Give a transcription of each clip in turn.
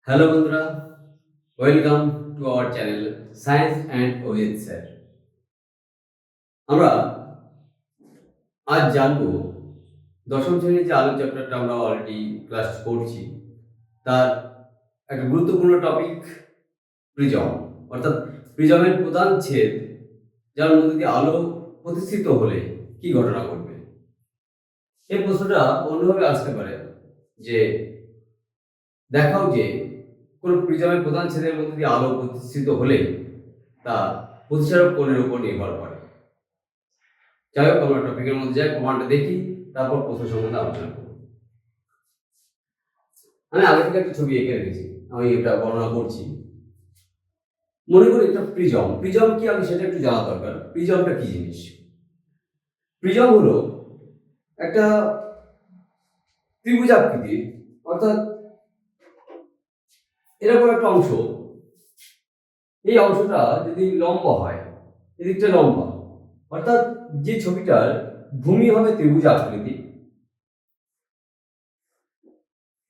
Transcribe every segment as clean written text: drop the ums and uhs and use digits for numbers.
Hello বন্ধুরা, welcome to our channel science and with sir. আমরা আজ জানবো দশম শ্রেণীর যে আলোর চ্যাপ্টারটা আমরা অলরেডি ক্লাস করছি তার একটা গুরুত্বপূর্ণ টপিক প্রিজম, অর্থাৎ প্রিজমের প্রধান ছেদ যার মধ্যে দিয়ে আলো প্রতিষ্ঠিত হলে কি ঘটনা ঘটবে। এই প্রশ্নটা অন্যভাবে আসতে পারে যে দেখাও যে কোনো প্রিজমের প্রধান ছেদের মধ্যে দিয়ে আলো প্রতিষ্ঠিত হলে তা প্রতিসারক কোণের উপর নির্ভর করে। যাই হোক, আমরা টপিকের মধ্যে যাই, প্রমাণটা দেখি, তারপর প্রশ্ন সম্বন্ধে আলোচনা করব। আমি আগে থেকে একটা ছবি এঁকে রেখেছি, আমি এটা বর্ণনা করছি। মনে করি একটা প্রিজম। প্রিজম কি আমি সেটা একটু জানা দরকার। প্রিজমটা কি জিনিস? প্রিজম হলো একটা ত্রিভুজ আকৃতির, অর্থাৎ এরকম একটা অংশ। এই অংশটা যদি লম্বা হয়, এদিকটা লম্বা, অর্থাৎ যে ছবিটার ভূমি হবে ত্রিভুজ আকৃতি,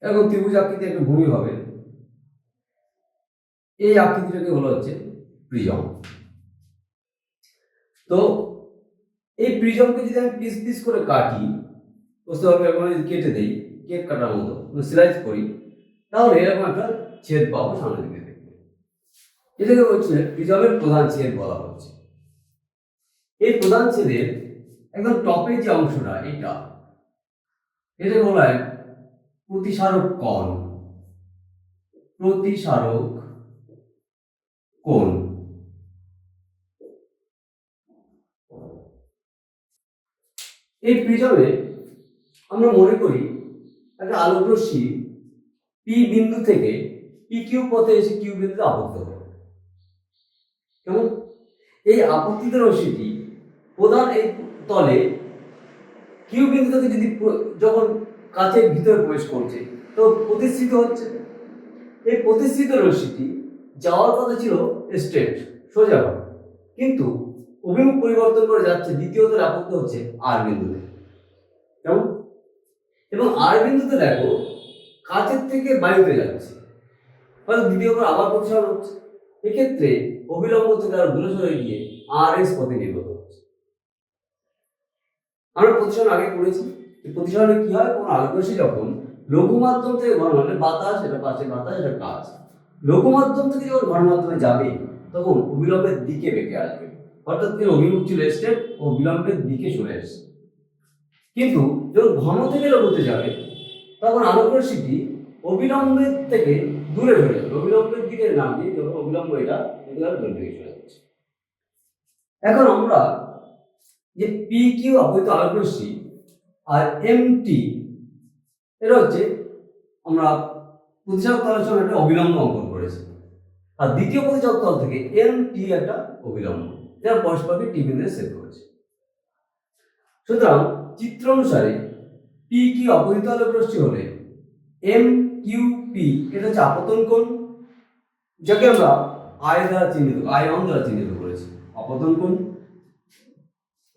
এরকম ত্রিভুজ আকৃতি একটা ভূমি হবে, এই আকৃতিটাকে বলা হচ্ছে প্রিজম। তো এই প্রিজমকে যদি আমি পিস পিস করে কাটি, বুঝতে পারবো, এরকম যদি কেটে দিই, কেক কাটার মতো স্লাইস করি, তাহলে এরকম একটা ছেদ পাবো সামনের দিকে দেখতে। এটাকে হচ্ছে প্রিজমের প্রধান ছেদ বলা হচ্ছে। এই প্রধান ছেদের একদম টপের যে অংশটা, এটাকে বলা হয় প্রতিসারক কোণ। প্রতিসারক কোণ। এই প্রিজমে আমরা মনে করি একটা আলোক রশ্মি পি বিন্দু থেকে পি কিউ পথে এসে কিউ বিন্দুতে আবদ্ধ হবে। কেমন? এই আপত্তিত রশ্মিটি প্রধান এই তলে কিউ বিন্দু থেকে যদি যখন কাচের ভিতরে প্রবেশ করছে তো প্রতিষ্ঠিত হচ্ছে। এই প্রতিষ্ঠিত রশ্মিটি যাওয়ার কথা ছিল স্ট্রেট, সোজা, কিন্তু অভিমুখ পরিবর্তন করে যাচ্ছে, দ্বিতীয় তলে আবদ্ধ হচ্ছে আর বিন্দুতে। কেমন? এবং আর বিন্দুতে দেখো কাচের থেকে বায়ুতে যাচ্ছে, হয়তো দ্বিতীয়বার আবার প্রতিসরণ হচ্ছে। এক্ষেত্রে অবিলম্ব থেকে আরো দূরে সরে গিয়ে আর এস পথে নির্গত হচ্ছে। আমরা প্রতিসরণ আগে পড়েছি। প্রতিসরণে কি হয়? কোন আলোক রশ্মি যখন লঘু মাধ্যম থেকে ঘন, মানে বাতাস, এটা পাশে বাতাস, এটা কাচ, লঘু মাধ্যম থেকে যখন ঘন মাধ্যমে যাবে তখন অবিলম্বের দিকে বেঁকে আসবে, অর্থাৎ এর অভিমুখ ছিল স্টেপ ও বিলম্বের দিকে সরে আসছে। কিন্তু যখন ঘন থেকে লঘুতে যাবে তখন আলোক রশ্মিটি অবিলম্বের থেকে দূরে সরে যাবে, অবিলম্বের দিকে না গিয়ে যখন অবিলম্ব এটা দূরের দিকে চলে যাচ্ছে। এখন আমরা যে পি কিউ অবৈধ আলোক রশ্মি আর এম টি, এটা হচ্ছে আমরা প্রতিসারক তলের সঙ্গে একটা অবিলম্ব অঙ্কন করেছি, আর দ্বিতীয় প্রতিসারক তল থেকে এম টি একটা অবিলম্ব, যারা পরস্পরকে টি বিন্দুতে সেট করেছে। সুতরাং চিত্র অনুসারে পি কিউ অবৈধ আলোক রশ্মি হলে এম কিউ পি এটা হচ্ছে আপতন কোণ, যাকে আমরা আই দ্বারা চিহ্নিত, আই অন দ্বারা চিহ্নিত করেছি, আপতন কোণ।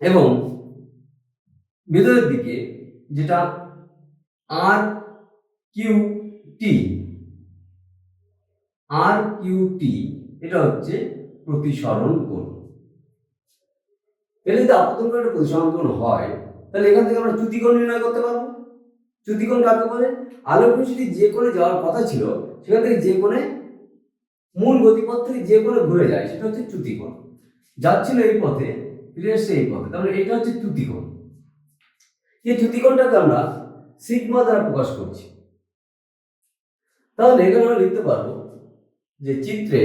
এবং ভেতরের দিকে যেটা আর কিউ টি, আর কিউ টি এটা হচ্ছে প্রতিসরণ কোণ। এটা যদি আপতন কোণ একটা প্রতিসরণ কোণ হয়, তাহলে এখান থেকে আমরা চ্যুতি কোণ নির্ণয় করতে পারবো। চ্যুতি কোণ কাকে বলে? আলোক রশ্মি যে কোণে যাওয়ার কথা ছিল সেখান থেকে যে কোণে, মূল গতিপথ থেকে যে কোণে ঘুরে যায় সেটা হচ্ছে চ্যুতি কোণ। যাচ্ছিল এই পথে, ফিরে এসছে এই পথে, তাহলে এটা হচ্ছে চ্যুতি কোণ। এই চ্যুতি কোণটাকে আমরা সিগমা দ্বারা প্রকাশ করছি। তাহলে এখানে আমরা লিখতে পারবো যে চিত্রে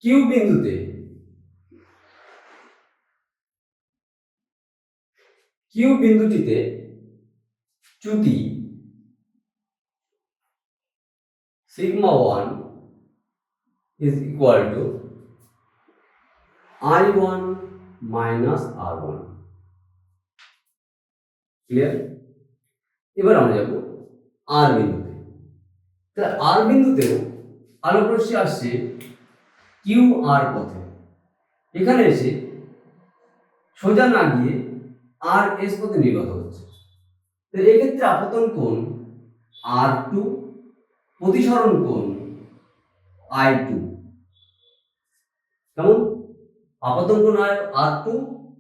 কিউ বিন্দুতে কিউ বিন্দুটিতে চ্যুতি sigma 1 is equal to I1 minus R1। Clear? এবার আমরা যাব আর বিন্দুতে। তাহলে আর বিন্দুতেও আলোক রশ্মি আসছে কিউ আর পথে, এখানে এসে সোজা না গিয়ে আর এস পথে নির্গত হচ্ছে। তো এই ক্ষেত্রে আপতন কোণ R2, প্রতিসরণ কোণ I2। কেমন? আপতন কোণ R2,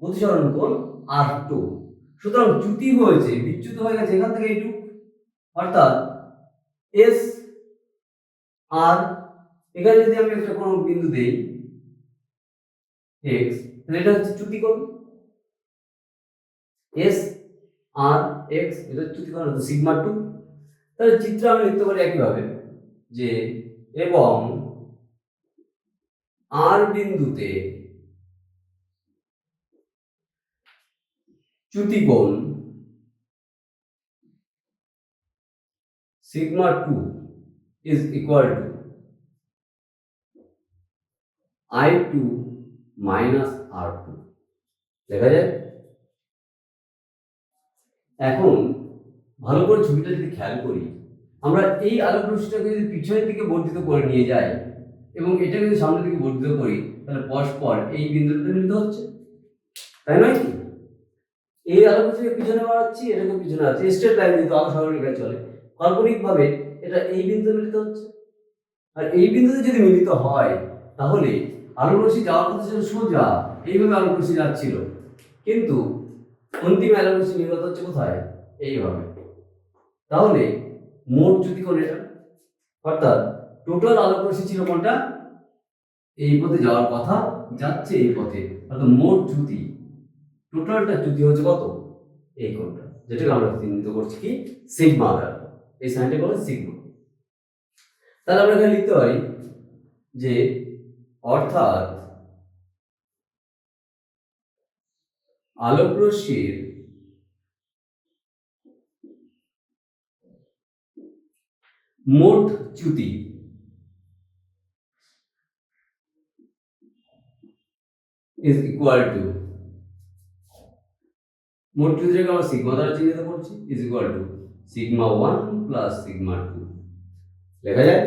প্রতিসরণ কোণ R2। সুতরাং চ্যুতি হয়েছে, বিচ্যুত হয়ে গেছে এখান থেকে এইটুকু, অর্থাৎ এস আর, এখানে যদি আমি একটা কোনো বিন্দু দেই এক্স, তাহলে এটা হচ্ছে চ্যুতি কোণ এস আর এক্স, এটা চ্যুতি কোণ হচ্ছে সিগমা 2। তাহলে চিত্র আমি লিখতে পারি একইভাবে যে এবং আর বিন্দুতে চ্যুতি কোণ sigma 2 is equal to I2 minus R2। দেখা যায়? এখন ভালো করে ছবিটা যদি খেয়াল করি, আমরা এই আলোক রশ্মিটাকে যদি পিছনের দিকে বর্ধিত করে নিয়ে যাই এবং এটাকে যদি সামনের দিকে বর্ধিত করি, তাহলে পরস্পর এই বিন্দুতে মিলিত হচ্ছে, তাই নয় কি? এই আলোক রশ্মিকে পিছনে বাড়াচ্ছি, এটাকে পিছনে আছে, স্ট্রেট লাইন কিন্তু আলো সরলরেখায় চলে, কাল্পনিকভাবে এটা এই বিন্দুতে মিলিত হচ্ছে। আর এই বিন্দুতে যদি মিলিত হয় তাহলে আলোক রশ্মি যাওয়ার পথে ছিল সোজা, এইভাবে আলোক রশ্মি যাচ্ছিল, কিন্তু অন্তিম আলোক রশ্মি নির্গত হচ্ছে কোথায়? এইভাবে। তাহলে মোট চ্যুতি কোণ এটা, অর্থাৎ টোটাল আলোক রশ্মি ছিল কোনটা? এই পথে যাওয়ার কথা, যাচ্ছে এই পথে, অর্থাৎ মোট চ্যুতি, টোটালটা চ্যুতি হচ্ছে কত? এই কোণটা, যেটাকে আমরা চিহ্নিত করছি কি সিগমা দ্বারা, এই সাইনটা বলে সিগমা। তাহলে আমরা এখানে লিখতে পারি যে অর্থাৎ আলোক রশ্মির মোট চ্যুতি is equal to, মোট চ্যুতিটাকে আমরা সিগমা দ্বারা চিহ্নিত করছি, is equal to sigma 1 plus sigma 2। লেখা যায়?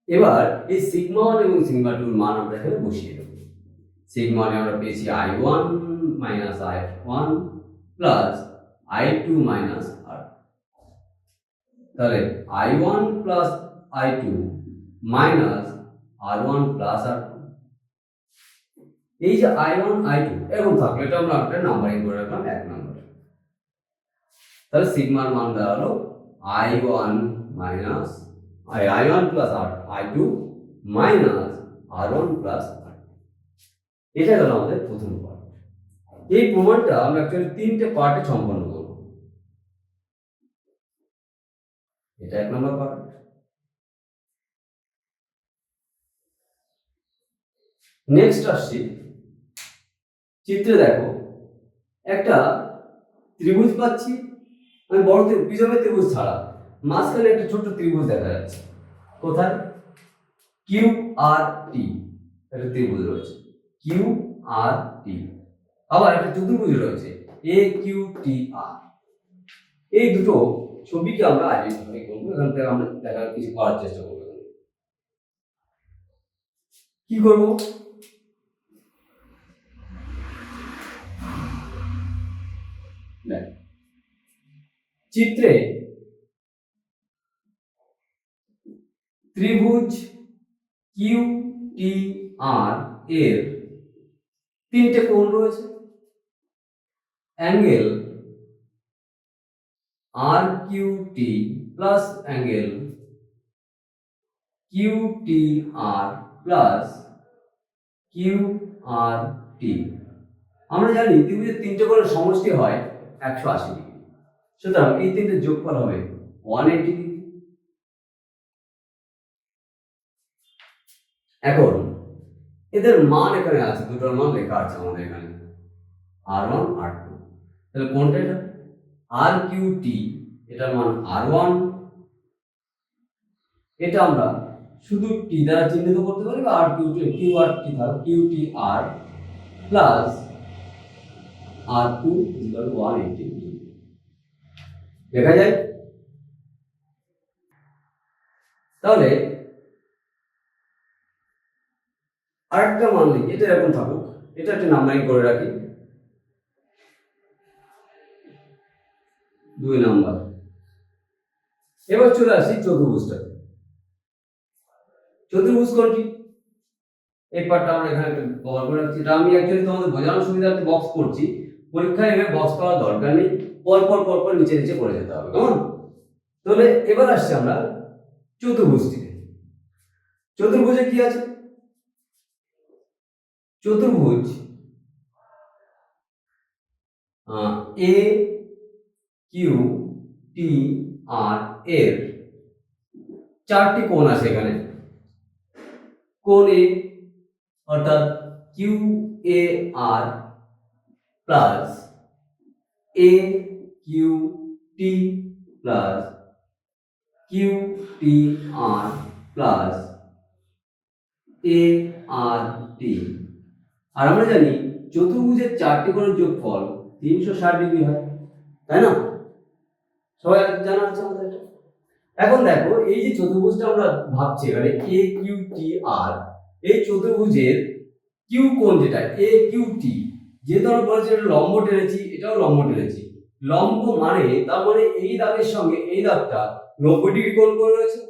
এবার এই সিগমা 1 এবং সিগমা 2 এর মান আমরা এখানে বসিয়ে দেব। সিগমা 1 আমরা পেয়েছি I1 minus I1 plus I2 minus R। তাহলে I1 plus I2 minus R1 plus R2। এই যে I1 I2 এরকম থাকলো, এটা আমরা একটা নাম্বারিং করে রাখলাম 1 নাম্বার। তাহলে সিগমার মান দাঁড়ালো I1 minus I1 plus I2 minus R1 plus R2। এটা গেল আমাদের প্রথম পার্ট। এই প্রমাণটা আমরা অ্যাকচুয়ালি 3টে পার্টে সম্পন্ন করব। এটা 1 নম্বর পার্ট। নেক্সট আসছি, চিত্রে দেখো একটা ত্রিভুজ পাচ্ছি, আমি বড় প্রিজমের ত্রিভুজ ছাড়া মাঝখানে একটা ছোট্ট ত্রিভুজ দেখা যাচ্ছে। কোথায়? কিউ আর টি একটা ত্রিভুজ রয়েছে, কিউ আর টি। আবার একটা চতুর্ভুজ রয়েছে এ কিউ টি আর। এই দুটো ছবিকে আমরা আইডেন্টিফাই করবো, এখান থেকে আমরা দেখার কিছু করার চেষ্টা করবো। কি করব? চিত্রে ত্রিভুজ কিউ টি আর এর 3টে কোণ রয়েছে। Angle R Q T plus angle Q T R plus Q R T. আমরা জানি ত্রিভুজের 3টে কোণের সমষ্টি হয় 180 ডিগ্রি, সুতরাং এই 3টে যোগফল হবে 180 ডিগ্রি। এখন এদের মান এখানে আছে, দুটোর মান লেখা আছে আমাদের এখানে R1 R2। তাহলে কোনটা এটা? আর কিউ টি, এটার মান R1, এটা আমরা শুধু টি দ্বারা চিহ্নিত করতে পারি, বা আর কিউ টি, কিউ আর টি ধরো Q T R plus R2 equal to 180 degree লেখা যায়। তাহলে আরেকটা মান লিখি, এটা এরকম থাকুক, এটা একটা নাম্বারিং করে রাখি। 2 নাম্বার। এবার চলে আসি চতুর্ভুজটাতে। চতুর্ভুজ কোনটি? এই পার্টটা আমরা এখানে একটু কভার করে রাখছি। এটা আমি অ্যাকচুয়ালি তোমাদের বোঝানোর সুবিধার্থে বক্স করছি, পরীক্ষায় এখানে বক্স করার দরকার নেই, পর পর নিচে নিচে পড়ে যেতে হবে, কেমন? তাহলে এবার আসছি আমরা চতুর্ভুজটিতে। চতুর্ভুজে কি আছে? চতুর্ভুজ এ কিউ টি আর এর চারটি কোণ আছে এখানে। কোণ এ অর্থাৎ Q A R plus A Q T plus Q T R plus A R T. আর আমরা জানি চতুর্ভুজের চারটি কোণের যোগফল 360 ডিগ্রি হয়, তাই না? সবাই জানা আছে আমাদের এটা। এখন দেখো এই যে চতুর্ভুজটা আমরা ভাবছি এখানে এ কিউ টি আর, এই চতুর্ভুজের কিউ কোণ যেটা এ কিউ টি, যেহেতু আমরা বলেছি এটা লম্ব টেনেছি, এটাও লম্ব টেনেছি। লম্ব মানে তার মানে এই দাগের সঙ্গে এই দাগটা 90 ডিগ্রি কোণ করে রয়েছে।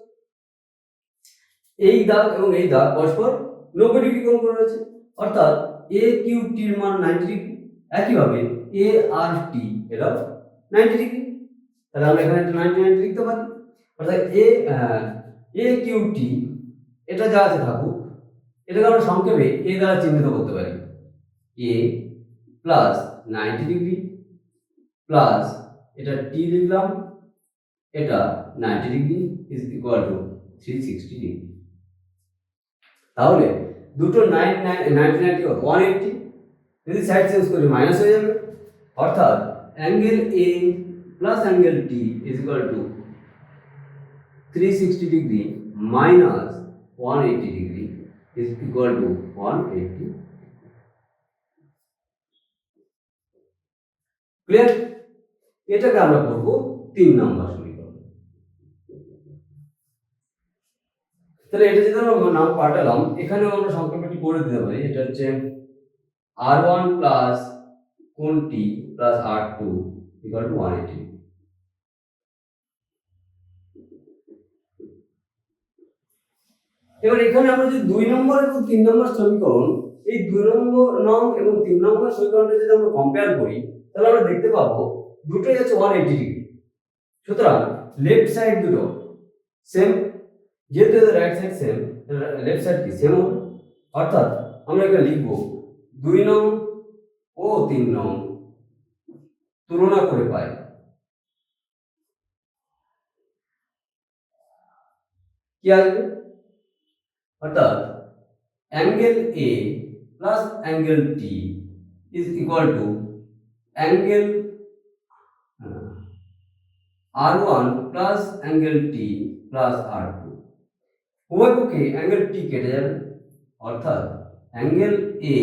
এই দাগ এবং এই দাগ পরস্পর 90 ডিগ্রি কোণ করে রয়েছে, অর্থাৎ এ কিউ টির মান 90 ডিগ্রি। একইভাবে এ আর টি এটাও 90 ডিগ্রি। তাহলে আমরা এখানে একটা 90 লিখতে পারি। অর্থাৎ এ কিউ টি এটা যা আছে থাকুক, এটাকে আমরা সংক্ষেপে এ দ্বারা চিহ্নিত করতে পারি। এ প্লাস 90 ডিগ্রি প্লাস এটা টি লিখলাম, এটা 90 degree is equal two 360 degree. তাহলে দুটো 90 180, যদি সাইড চেঞ্জ করি মাইনাস হয়ে যাবে, অর্থাৎ angle A plus angle T is equal two 360 degree minus 180 degree is equal to 180। Clear? এটাকে আমরা করব 3 নম্বর সমীকরণ। তাহলে এটা যদি আমরা নাম পাল্টালাম, এখানেও আমরা সংক্ষেপটি করে দিতে পারি। এটা হচ্ছে r1 প্লাস কোণ t plus r2 equal to 180। এবার এখানে আমরা যদি 2 নম্বর এবং 3 নম্বর সমীকরণ, এই 2 নম্বর এবং 3 নম্বর সমীকরণটা যদি আমরা কম্পেয়ার করি, তাহলে আমরা দেখতে পাবো দুটোই আছে 180 ডিগ্রি। সুতরাং লেফট সাইড দুটো সেম, যেহেতু right side same, left side কি সেম হবে। অর্থাৎ আমরা এখানে লিখব 2 নং ও 3 নং তুলনা করে পাই কি আসবে, অর্থাৎ angle A plus angle T is equal to angle r1 plus angle T plus r2। উভয় পক্ষে অ্যাঙ্গেল টি কেটে যাবে, অর্থাৎ angle A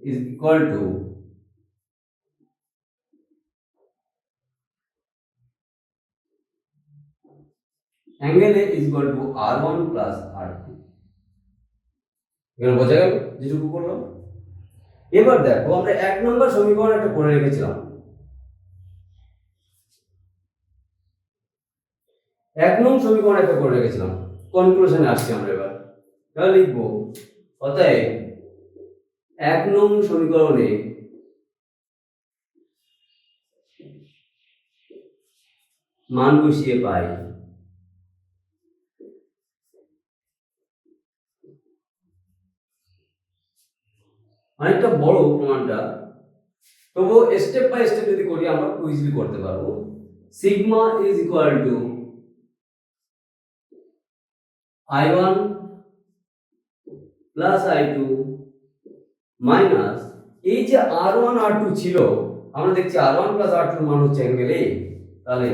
is equal to angle A is equal two r1 plus r2। এখানে বোঝা গেল যেটুকু করলাম। এবার দেখো আমরা 1 নম্বর সমীকরণ একটা করে রেখেছিলাম। 1 নং সমীকরণ একটা করে রেখেছিলাম, কনক্লুশনে আসছি আমরা এবার। তাহলে লিখব অতএব 1 নং সমীকরণে মান বসিয়ে পাই অনেকটা বড় প্রমাণটা, তবুও স্টেপ বাই স্টেপ যদি করি আমরা ইজিলি করতে পারবো। Sigma is equal to I1 plus I2 minus এই যে R1 R2 ছিল, আমরা দেখছি R1 প্লাস R2 মান হচ্ছে অ্যাঙ্গেল এ, তাহলে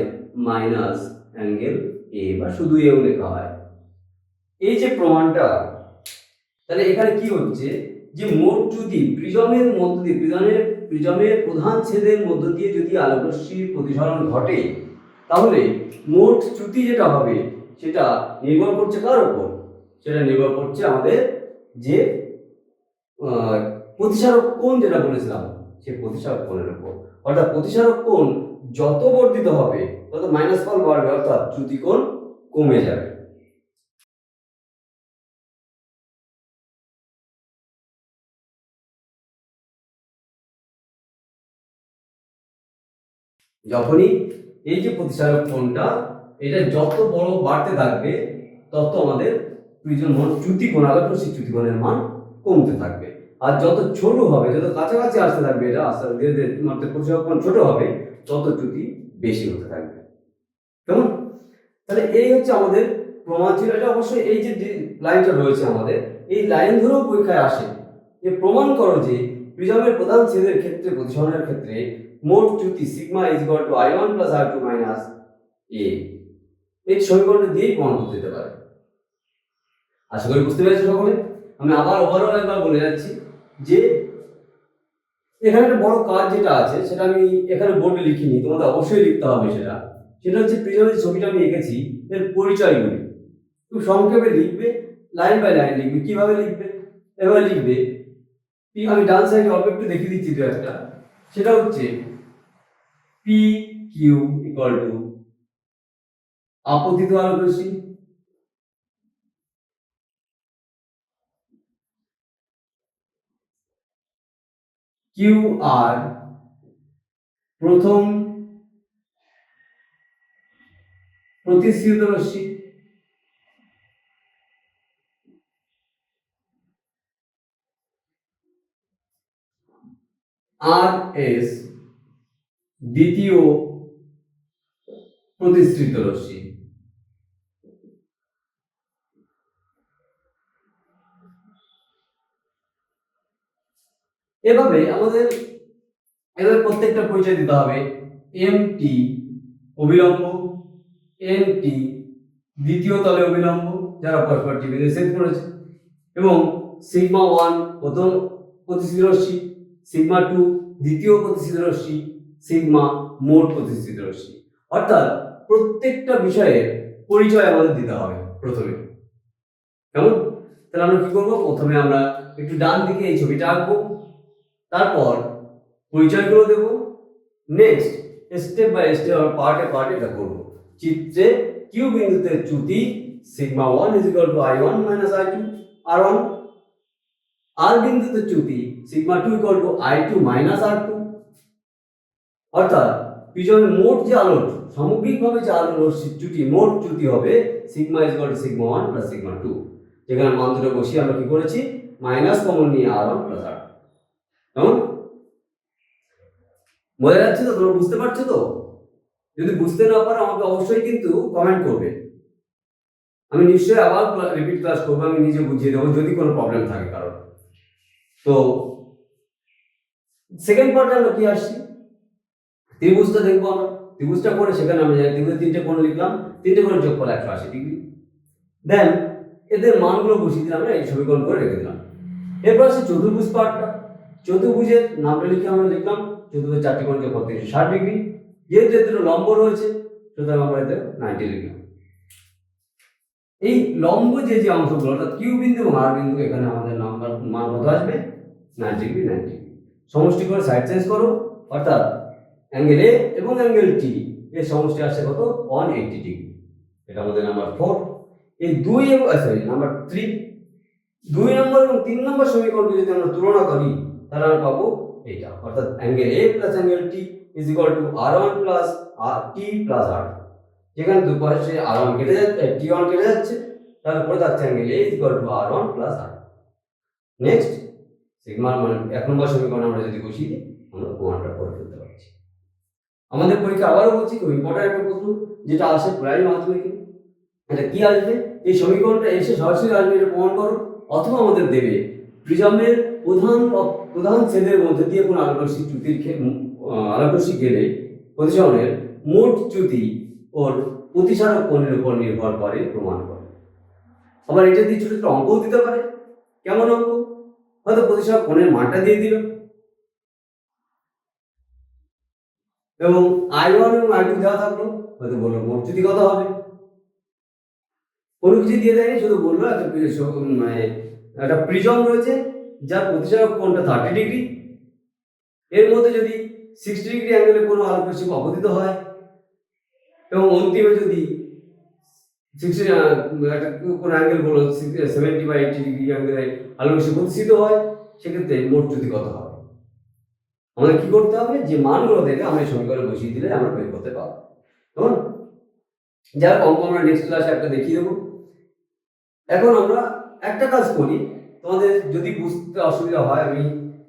মাইনাস অ্যাঙ্গেল এ বা শুধু এও লেখা হয়। এই যে প্রমাণটা, তাহলে এখানে কি হচ্ছে যে মোট যদি প্রিজমের মধ্য দিয়ে প্রিজমের প্রধান ছেদের মধ্য দিয়ে যদি আলোকরশ্মির প্রতিসরণ ঘটে, তাহলে মোট চ্যুতি যেটা হবে সেটা নির্ভর করছে কার উপর? সেটা নির্ভর করছে আমাদের যে প্রতিসারক কোণ যেটা বলেছিলাম সেই প্রতিসারক কোণের উপর। অর্থাৎ প্রতিসারক কোণ যত বর্ধিত হবে তত মাইনাস ফল বাড়বে, অর্থাৎ চ্যুতি কোণ কমে যাবে। যখনই এই যে প্রতিসারক কোণটা এটা যত বড় বাড়তে থাকবে তত আমাদের প্রিজম চ্যুতি কোণ আলোকরশ্মির চ্যুতি কোণের মান কমতে থাকবে। আর যত ছোট হবে, যত কাছাকাছি আসতে থাকবে, এটা আস্তে আস্তে ধীরে ধীরে প্রতিসারক কোণ ছোট হবে, তত চ্যুতি বেশি হতে থাকবে। কেমন? তাহলে এই হচ্ছে আমাদের প্রমাণ ছিল। এটা অবশ্যই এই যে লাইনটা রয়েছে আমাদের, এই লাইন ধরেও পরীক্ষায় আসে যে প্রমাণ করো যে প্রিজমের প্রধান ছেদের ক্ষেত্রে প্রতিসরণের ক্ষেত্রে মোট চ্যুতি sigma is equal to I1 plus I2 minus A। এই সমীকরণটা দিয়েই প্রমাণ করতে দিতে পারে। আশা করি বুঝতে পেরেছো সকলে। আমি আবার ওভারঅল একবার বলে যাচ্ছি যে এখানে একটা বড় কাজ যেটা আছে সেটা আমি এখানে বোর্ডে লিখিনি, তোমাদের অবশ্যই লিখতে হবে। সেটা হচ্ছে প্রিজমের ছবিটা আমি এঁকেছি, এর পরিচয়গুলি খুব সংক্ষেপে লিখবে, লাইন বাই লাইন লিখবে। কিভাবে লিখবে? এভাবে লিখবে, আমি ডান সাইডে অল্প একটু দেখিয়ে দিচ্ছি তো একটা, সেটা হচ্ছে পি কিউ ইকুয়াল টু আপতিত আলোকরশ্মি, কিউ আর প্রথম প্রতিসৃত রশ্মি, আর এস দ্বিতীয় প্রতিসৃত রশ্মি। এভাবে আমাদের প্রত্যেকটা পরিচয় দিতে হবে। এম টি অবিলম্ব, এন টি দ্বিতীয় তলে অবিলম্ব যারা পরস্পর টিভিতে সেট করেছে, এবং সিগমা 1 প্রথম প্রতিসৃত রশ্মি, সিগমা 2 দ্বিতীয় প্রতিসৃত রশ্মি, সিগমা মোট প্রতিসৃত রশ্মি। অর্থাৎ প্রত্যেকটা বিষয়ের পরিচয় আমাদের দিতে হবে প্রথমে। কেমন? তাহলে আমরা কি করবো? প্রথমে আমরা একটু ডান দিকে এই ছবিটা আঁকবো, তারপর পরিচয়গুলো দেব, নেক্সট স্টেপ বাই স্টেপ আমরা পার্টে পার্টে এটা করবো। চিত্রে কিউ বিন্দুতে চ্যুতি sigma 1 is equal to I1 minus I2 R1, R বিন্দুতে চ্যুতি sigma 2 equal to I2 minus R2। অর্থাৎ প্রিজমের মোট যে আলোর সামগ্রিকভাবে যে আলোর রশ্মির চ্যুতি, মোট চ্যুতি হবে sigma is equal two sigma 1 plus sigma 2। যেখানে মান দুটো বসিয়ে আমরা কি করেছি? মাইনাস কমন নিয়ে R1 প্লাস R2। কেমন? বোঝা যাচ্ছে তো? তোমরা বুঝতে পারছো তো? যদি বুঝতে না পারো আমাকে অবশ্যই কিন্তু কমেন্ট করবে, আমি নিশ্চয়ই আবার রিপিট ক্লাস করবো, আমি নিজে বুঝিয়ে দেবো যদি কোনো প্রবলেম থাকে কারণ। তো সেকেন্ড পার্টে আমরা কি আসছি? ত্রিভুজটা দেখবো আমরা। ত্রিভুজটা করে সেখানে আমরা জানি ত্রিভুজের তিনটে কোণ লিখলাম, তিনটে কোণের যোগফল 180 ডিগ্রি। দেন এদের মানগুলো বসিয়ে দিলাম, আমরা এই সমীকরণ করে রেখে দিলাম। এরপর আছে চতুর্ভুজ পার্টটা। চতুর্ভুজের নামটা লিখে আমরা লিখলাম চতুর্ভুজের চারটি কোণ যোগফল 360 ডিগ্রি। যেহেতু এদের লম্ব রয়েছে সুতরাং আমরা এতে 90 লিখলাম। এই লম্ব যে যে অংশগুলো অর্থাৎ কিউ বিন্দু এবং আর বিন্দু, এখানে আমাদের নাম্বার মান কত আসবে? 90 ডিগ্রি 90 ডিগ্রি। সমষ্টি করে সাইড চেঞ্জ করো, অর্থাৎ অ্যাঙ্গেল এ এবং অ্যাঙ্গেল টি এর সমষ্টি আসছে কত? 180 ডিগ্রি। এটা আমাদের নাম্বার 4। এই 2 এবং সরি নাম্বার 3, 2 নম্বর এবং 3 নম্বর সমীকরণকে যদি আমরা তুলনা করি তাহলে আমরা পাবো এটা, অর্থাৎ angle A plus angle T is equal two R1 plus T plus R। যেখানে দুই পাশে R1 কেটে যাচ্ছে, T1 কেটে যাচ্ছে, তাহলে পড়ে থাকছে angle A is equal two R1 plus R। Next sigma মানে 1 নম্বর সমীকরণ আমরা যদি বসিয়ে দিই আমরা প্রমাণটা করে ফেলতে পারছি। আমাদের পরীক্ষা আবারও বলছি খুব ইম্পর্টেন্ট একটা প্রশ্ন যেটা আসে প্রায় মাধ্যমিকে। এটা কি আসবে? এই সমীকরণটা এসে সরাসরি আসবে এটা প্রমাণ করো, অথবা আমাদের দেবে প্রিজমের প্রধান ছেদের মধ্যে দিয়ে কোনো আলোকরশ্মি চ্যুতির আলোকরশ্মি গেলে প্রতিসরণের মোট চ্যুতি ওর প্রতিসারক কোণের উপর নির্ভর করে প্রমাণ করে। আবার এটা দিয়ে ছোট ছোট অঙ্কও দিতে পারে। কেমন অঙ্ক? হয়তো প্রতিসারক কোণের মানটা দিয়ে দিল এবং I1 এবং I2 দেওয়া থাকলো, হয়তো বললো মোট চ্যুতি কত হবে। কোনো কিছু দিয়ে দেয়নি, শুধু বললো একটা প্রিজম রয়েছে যার প্রতিসারক কোণটা 30 ডিগ্রি, এর মধ্যে যদি 60 ডিগ্রি অ্যাঙ্গেলে কোনো আলোক রশ্মি অপতিত হয় এবং অন্তিমে যদি 60 কোনো অ্যাঙ্গেল বলো 70 বা 80 ডিগ্রি অ্যাঙ্গেলে আলোক রশ্মি প্রতিষ্ঠিত হয়, সেক্ষেত্রে মোট চ্যুতি কত হবে? আমাদের কি করতে হবে, যে মানগুলো দেখে আমরা সমীকরণে বসিয়ে দিলে আমরা বের করতে পারবো। কেমন? যার অঙ্ক আমরা নেক্সট ক্লাসে একটা দেখিয়ে দেবো। এখন আমরা একটা কাজ করি, তোমাদের যদি বুঝতে অসুবিধা হয় আমি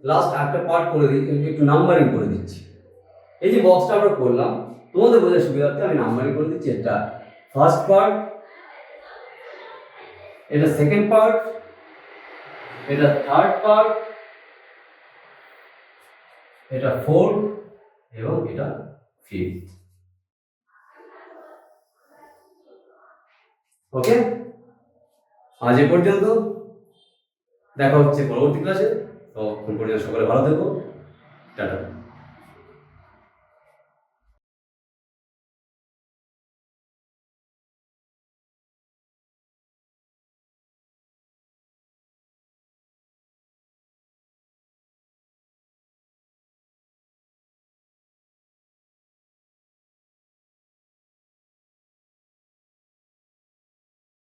লাস্ট একটা পার্ট করে দিই, একটু নাম্বারিং করে দিচ্ছি। এই যে বক্সটা আমরা করলাম, তোমাদের বোঝার সুবিধার্থে আমি নাম্বারিং করে দিচ্ছি। এটা ফার্স্ট পার্ট, এটা সেকেন্ড পার্ট, এটা থার্ড পার্ট, এটা ফোর্থ এবং এটা ফিফথ। ওকে, আজ এ পর্যন্ত, দেখা হচ্ছে পরবর্তী ক্লাসে। তো পর্যন্ত সকলে ভালো থেকো, টাটা।